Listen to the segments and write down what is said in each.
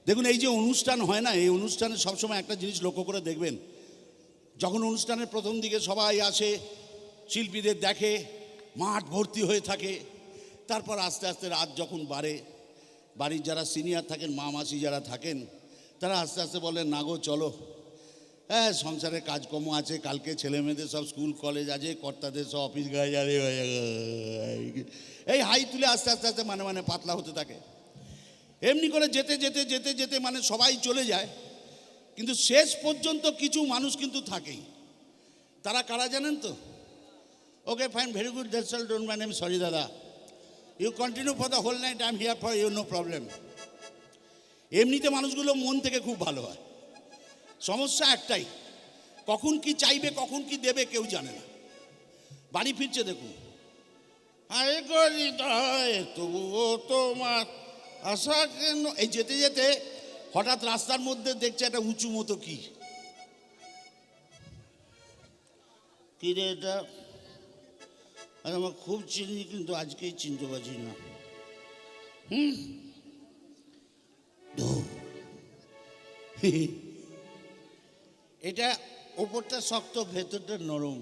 দেখুন, এই যে অনুষ্ঠান হয় না, এই অনুষ্ঠানে সবসময় একটা জিনিস লক্ষ্য করে দেখবেন, যখন অনুষ্ঠানের প্রথম দিকে সবাই আসে, শিল্পীদের দেখে, মাঠ ভর্তি হয়ে থাকে। তারপর আস্তে আস্তে রাত যখন বাড়ে, বাড়ির যারা সিনিয়র থাকেন, মা মাসি যারা থাকেন, তারা আস্তে আস্তে বলেন, না গো চলো, হ্যাঁ সংসারে কাজকর্ম আছে, কালকে ছেলে মেয়েদের সব স্কুল কলেজ আছে, কর্তাদের সব অফিস গায়ে যাবে, এই হাই তুলে আস্তে আস্তে আস্তে মানে পাতলা হতে থাকে। এমনি করে যেতে যেতে যেতে যেতে মানে সবাই চলে যায়, কিন্তু শেষ পর্যন্ত কিছু মানুষ কিন্তু থাকেই। তারা কারা জানেন তো? Okay fine, very good, that's all, don't mind, I am sorry দাদা, you continue for the whole night, I am here for you, no problem. এমনিতে মানুষগুলো মন থেকে খুব ভালো হয়। সমস্যা একটাই, কখন কি চাইবে, কখন কি দেবে কেউ জানে না। বাড়ি ফিরছে দেখুন, আরে গরি তবুও তোমার আশা কেন, এই যেতে যেতে হঠাৎ রাস্তার মধ্যে দেখছে একটা উঁচু মতো কি রে এটা, আর আমার খুব চিনি কিন্তু আজকেই চিনতে পারছি না। এটা ওপরটা শক্ত, ভেতরটা নরম।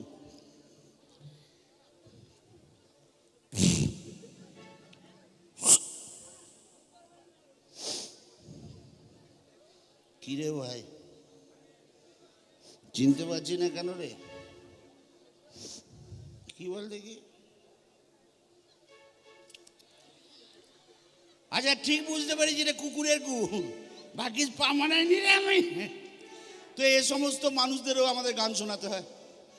কিরে ভাই, চিনতে পারছি না কেন রে? কি বল দেখি? আচ্ছা ঠিক বুঝতে পেরেছি রে, কুকুরের গু, বাকি পা মানায়নি রে আমি। তো এ সমস্ত মানুষদেরও আমাদের গান শোনাতে হয়।